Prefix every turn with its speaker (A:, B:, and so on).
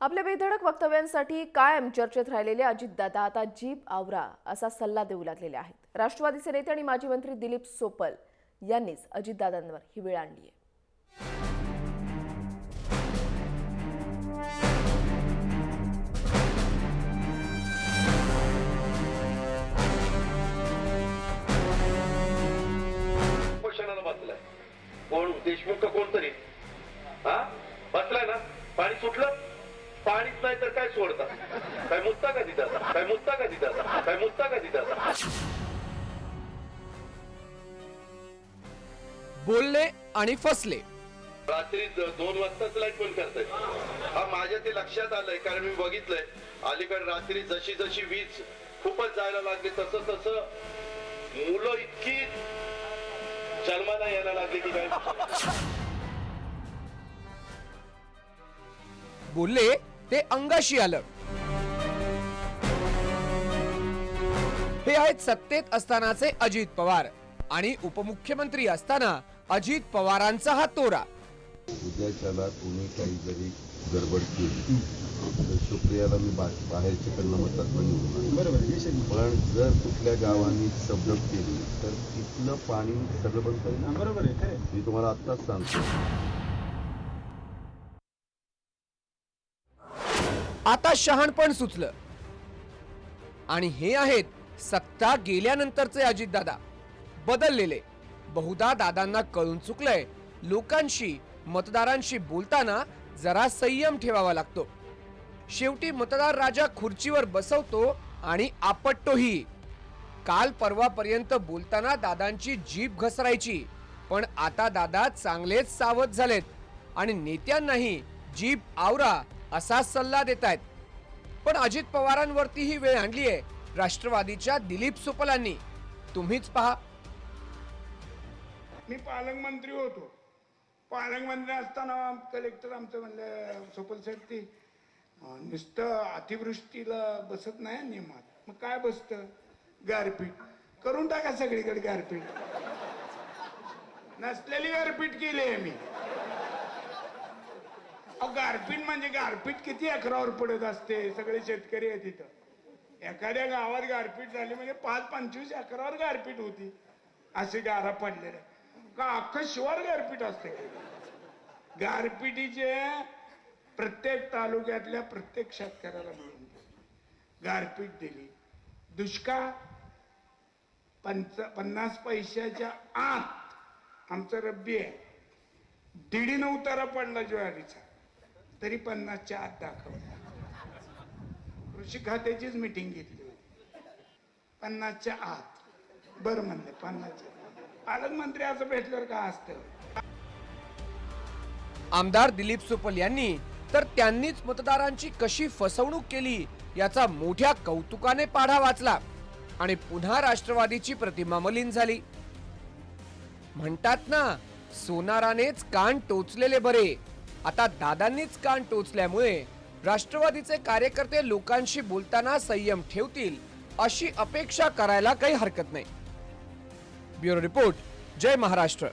A: आपल्या बेधडक वक्तव्यांसाठी कायम चर्चेत राहिलेले अजितदादा आता जीभ आवरा असा सल्ला देऊ लागलेले आहेत। राष्ट्रवादीचे नेते आणि माजी मंत्री दिलीप सोपल यांनीच अजितदादांवर ही वेळ आणली आहे।
B: उपोषणाला बसलाय कोण? देशमुख का कोणतरी बसलाय ना? पाणी सुटलं? पाणीच नाही तर काय सोडता? काय मुद्दा का दिदाचा? काय मुद्दा का दिदाचा? काय मुद्दा का दिदाचा?
C: बोलले आणि फसले।
B: रात्री 2 वाजताच लाईट बंद करतायत। माझ्या ते लक्षात आलंय, कारण मी बघितलंय अलीकडे रात्री जशी जशी वीज खूपच जायला लागली तसं तसं मुलं इतकी जन्माला यायला लागली की काय।
C: बोलले ते अंगाशी आलं। हे आहेत सत्तेत असतानाचे अजित पवार आणि उपमुख्यमंत्री असताना अजित पवारांचा हा तोरा।
D: उद्याच्याला कोणी काही जरी गडबड केली तर सुप्रियाला मी बाहेरच्या कडनं मतात बरोबर, पण जर कुठल्या गावांनी सबडप केली तर तिथलं पाणी सगळं बंद करेल। बरोबर आहे, मी तुम्हाला आत्ताच सांगतो।
C: आता शहाणपण सुचलं आणि हे आहेत सत्ता गेल्यानंतरचे अजितदादा। बदललेले बहुधा दादांना कळून चुकलंय, लोकांशी मतदारांशी बोलताना जरा संयम ठेवावा लागतो। शेवटी मतदार राजा खुर्चीवर बसवतो आणि आपटतोही। काल परवापर्यंत बोलताना दादांची जीभ घसरायची, पण आता दादा चांगलेच सावध झालेत आणि नेत्यांनाही जीभ आवरा असा सल्ला देतायत। पण अजित पवारांवरती ही वेळ आणलीये राष्ट्रवादीच्या दिलीप सोपलांनी। तुम्हीच पहा।
E: मी पालकमंत्री होतो। पालकमंत्री असताना कलेक्टर आमचं म्हणलं, सोपल साहेब ती नुसतं अतिवृष्टीला बसत नाही नियमात, मग काय बसतं? गारपीट करून टाका सगळीकडे। गारपीट नसलेली गारपीट केली आहे मी। गारपीट म्हणजे गारपीट किती एकरावर पडत असते? सगळे शेतकरी आहे तिथं। एखाद्या गावात गारपीट झाली म्हणजे 5-25 एकरावर गारपीट होती। असे गारा पडलेल्या का अख्खं शिवार गारपीट असते? गारपिटीचे प्रत्येक तालुक्यातल्या प्रत्येक शेतकऱ्याला मिळून गारपीट दिली। दुष्काळ 50 पैशाच्या आत आमचं रब्बी आहे। 1.5 उतारा पडला ज्वारीचा तरी 50च्या आत दाखवला। कृषी खात्याचीच मीटिंग घेतली होती, 50च्या आत। बरं म्हणले 50च्या। पालकमंत्री असं भेटल्यावर काय असतं?
C: आमदार दिलीप सोपल यांनी तर त्यांनीच मतदारांची कशी फसवणूक केली याचा मोठ्या कौतुकाने पाढा वाचला आणि पुन्हा राष्ट्रवादीची प्रतिमा मलिन झाली। म्हणतात ना, सोनारानेच कान टोचलेले बरे। आता दादांनीच कान टोचल्यामुळे राष्ट्रवादीचे कार्यकर्ते लोकांशी बोलताना संयम ठेवतील अशी अपेक्षा करायला काही हरकत नाही। ब्युरो रिपोर्ट, जय महाराष्ट्र।